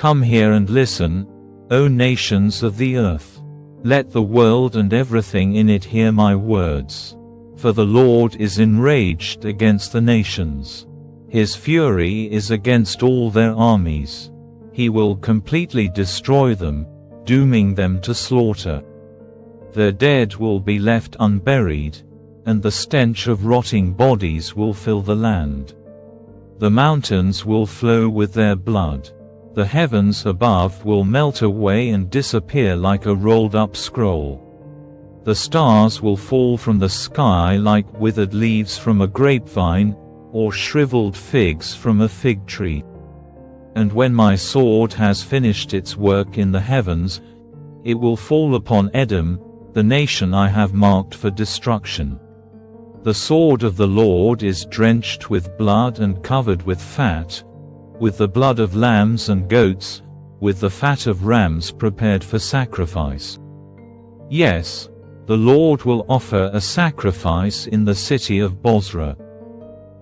Come here and listen, O nations of the earth. Let the world and everything in it hear my words. For the Lord is enraged against the nations. His fury is against all their armies. He will completely destroy them, dooming them to slaughter. Their dead will be left unburied, and the stench of rotting bodies will fill the land. The mountains will flow with their blood. The heavens above will melt away and disappear like a rolled-up scroll. The stars will fall from the sky like withered leaves from a grapevine, or shriveled figs from a fig tree. And when my sword has finished its work in the heavens, it will fall upon Edom, the nation I have marked for destruction. The sword of the Lord is drenched with blood and covered with fat, with the blood of lambs and goats, with the fat of rams prepared for sacrifice. Yes, the Lord will offer a sacrifice in the city of Bozrah.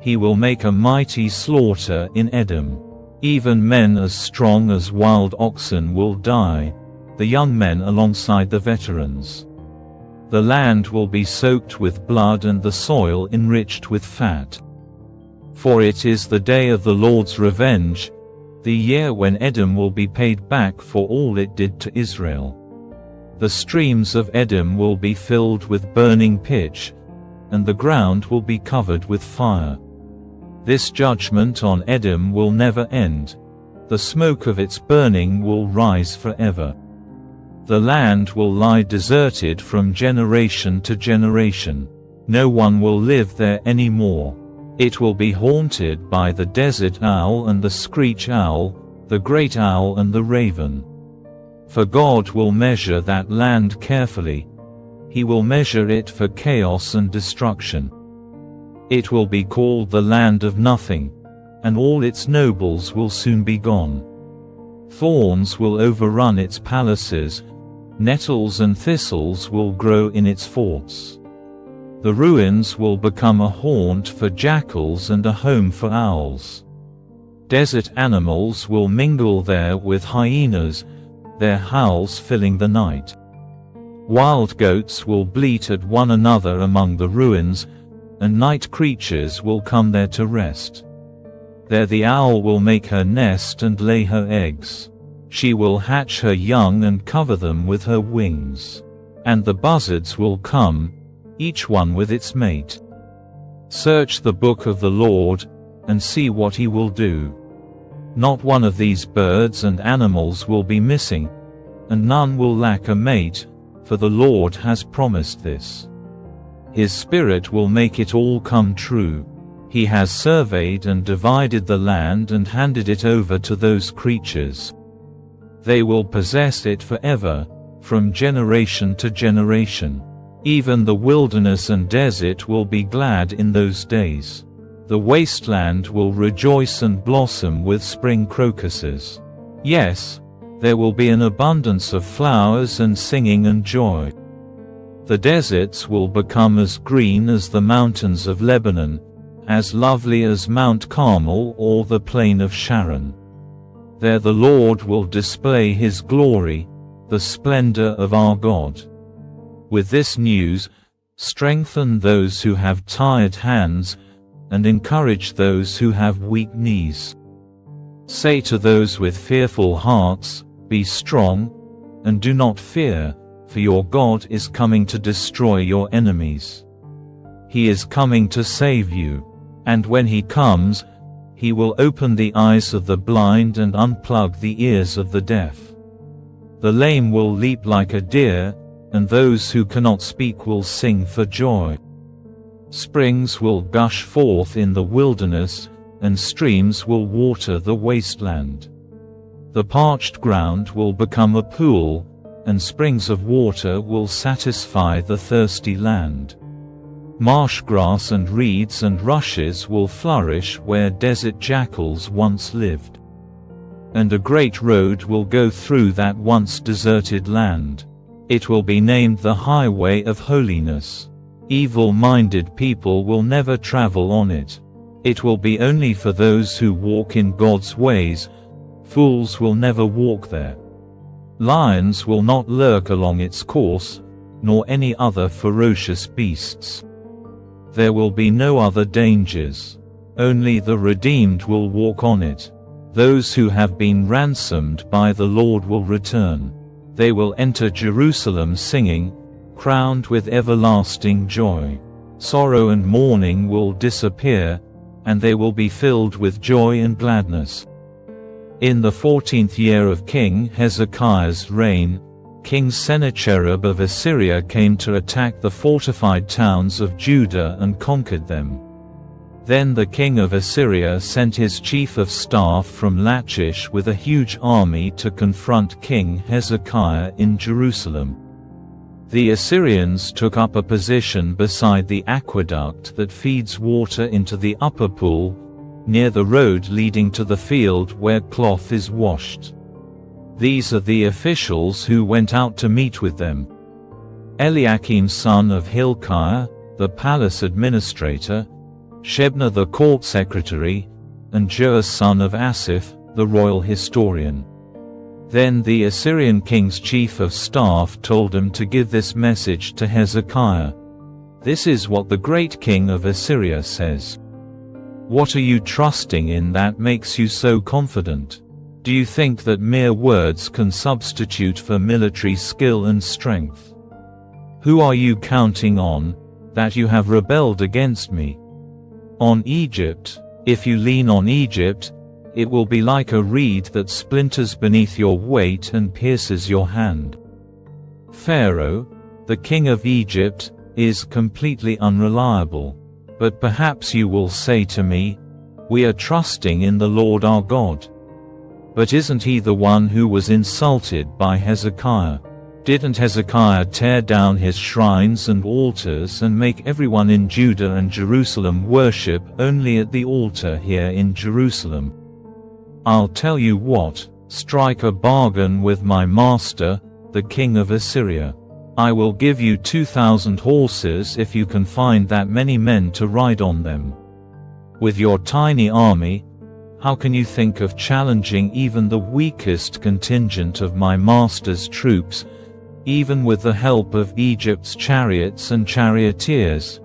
He will make a mighty slaughter in Edom. Even men as strong as wild oxen will die, the young men alongside the veterans. The land will be soaked with blood and the soil enriched with fat. For it is the day of the Lord's revenge, the year when Edom will be paid back for all it did to Israel. The streams of Edom will be filled with burning pitch, and the ground will be covered with fire. This judgment on Edom will never end. The smoke of its burning will rise forever. The land will lie deserted from generation to generation. No one will live there anymore. It will be haunted by the desert owl and the screech owl, the great owl and the raven. For God will measure that land carefully. He will measure it for chaos and destruction. It will be called the land of nothing, and all its nobles will soon be gone. Thorns will overrun its palaces, nettles and thistles will grow in its forts. The ruins will become a haunt for jackals and a home for owls. Desert animals will mingle there with hyenas, their howls filling the night. Wild goats will bleat at one another among the ruins, and night creatures will come there to rest. There the owl will make her nest and lay her eggs. She will hatch her young and cover them with her wings. And the buzzards will come, each one with its mate. Search the book of the Lord, and see what he will do. Not one of these birds and animals will be missing, and none will lack a mate, for the Lord has promised this. His Spirit will make it all come true. He has surveyed and divided the land and handed it over to those creatures. They will possess it forever, from generation to generation. Even the wilderness and desert will be glad in those days. The wasteland will rejoice and blossom with spring crocuses. Yes, there will be an abundance of flowers and singing and joy. The deserts will become as green as the mountains of Lebanon, as lovely as Mount Carmel or the plain of Sharon. There the Lord will display his glory, the splendor of our God. With this news, strengthen those who have tired hands, and encourage those who have weak knees. Say to those with fearful hearts, be strong, and do not fear, for your God is coming to destroy your enemies. He is coming to save you, and when he comes, he will open the eyes of the blind and unplug the ears of the deaf. The lame will leap like a deer, and those who cannot speak will sing for joy. Springs will gush forth in the wilderness, and streams will water the wasteland. The parched ground will become a pool, and springs of water will satisfy the thirsty land. Marsh grass and reeds and rushes will flourish where desert jackals once lived. And a great road will go through that once deserted land. It will be named the Highway of Holiness. Evil-minded people will never travel on it. It will be only for those who walk in God's ways, Fools will never walk there. Lions will not lurk along its course, nor any other ferocious beasts. There will be no other dangers. Only the redeemed will walk on it. Those who have been ransomed by the Lord will return. They will enter Jerusalem singing, crowned with everlasting joy. Sorrow and mourning will disappear, and they will be filled with joy and gladness. In the 14th year of King Hezekiah's reign, King Sennacherib of Assyria came to attack the fortified towns of Judah and conquered them. Then the king of Assyria sent his chief of staff from Lachish with a huge army to confront King Hezekiah in Jerusalem. The Assyrians took up a position beside the aqueduct that feeds water into the upper pool, near the road leading to the field where cloth is washed. These are the officials who went out to meet with them: Eliakim son of Hilkiah, the palace administrator, Shebna the court secretary, and Joah son of Asaph, the royal historian. Then the Assyrian king's chief of staff told him to give this message to Hezekiah. This is what the great king of Assyria says. What are you trusting in that makes you so confident? Do you think that mere words can substitute for military skill and strength? Who are you counting on, that you have rebelled against me? On Egypt? If you lean on Egypt, it will be like a reed that splinters beneath your weight and pierces your hand. Pharaoh, the king of Egypt, is completely unreliable. But perhaps you will say to me, we are trusting in the Lord our God. But isn't he the one who was insulted by Hezekiah? Didn't Hezekiah tear down his shrines and altars and make everyone in Judah and Jerusalem worship only at the altar here in Jerusalem? I'll tell you what, strike a bargain with my master, the king of Assyria. I will give you 2,000 horses if you can find that many men to ride on them. With your tiny army, how can you think of challenging even the weakest contingent of my master's troops, even with the help of Egypt's chariots and charioteers?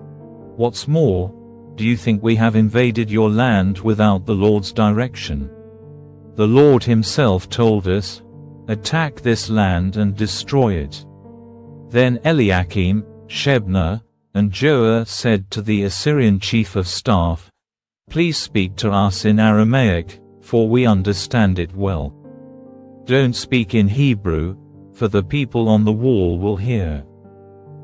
What's more, do you think we have invaded your land without the Lord's direction? The Lord himself told us, attack this land and destroy it. Then Eliakim, Shebna, and Joah said to the Assyrian chief of staff, please speak to us in Aramaic, for we understand it well. Don't speak in Hebrew, for the people on the wall will hear.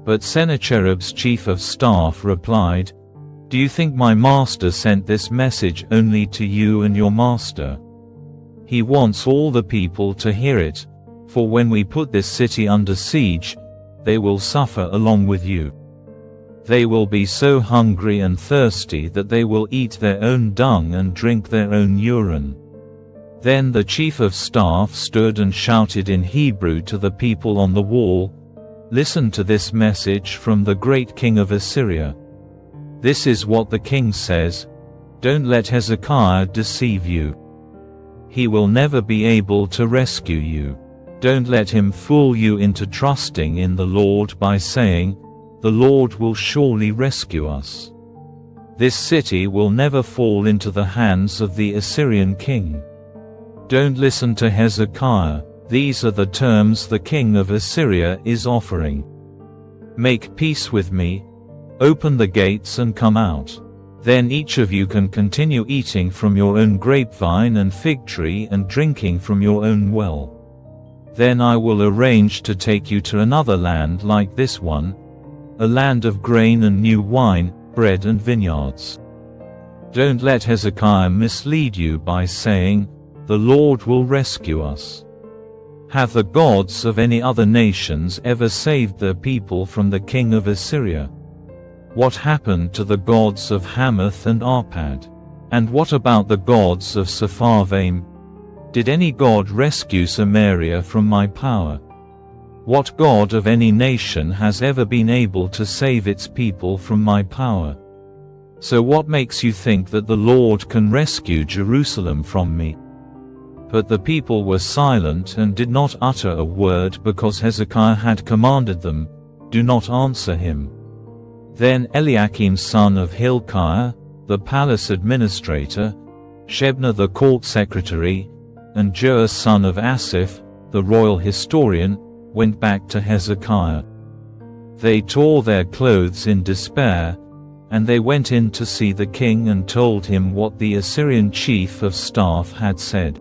But Sennacherib's chief of staff replied, do you think my master sent this message only to you and your master? He wants all the people to hear it, for when we put this city under siege, they will suffer along with you. They will be so hungry and thirsty that they will eat their own dung and drink their own urine. Then the chief of staff stood and shouted in Hebrew to the people on the wall, listen to this message from the great king of Assyria. This is what the king says, don't let Hezekiah deceive you. He will never be able to rescue you. Don't let him fool you into trusting in the Lord by saying, the Lord will surely rescue us. This city will never fall into the hands of the Assyrian king. Don't listen to Hezekiah, these are the terms the king of Assyria is offering. Make peace with me, open the gates and come out. Then each of you can continue eating from your own grapevine and fig tree and drinking from your own well. Then I will arrange to take you to another land like this one, a land of grain and new wine, bread and vineyards. Don't let Hezekiah mislead you by saying, the Lord will rescue us. Have the gods of any other nations ever saved their people from the king of Assyria? What happened to the gods of Hamath and Arpad? And what about the gods of Sepharvaim? Did any god rescue Samaria from my power? What god of any nation has ever been able to save its people from my power? So what makes you think that the Lord can rescue Jerusalem from me? But the people were silent and did not utter a word because Hezekiah had commanded them, "Do not answer him." Then Eliakim son of Hilkiah, the palace administrator, Shebna the court secretary, and Joah son of Asaph, the royal historian, went back to Hezekiah. They tore their clothes in despair, and they went in to see the king and told him what the Assyrian chief of staff had said.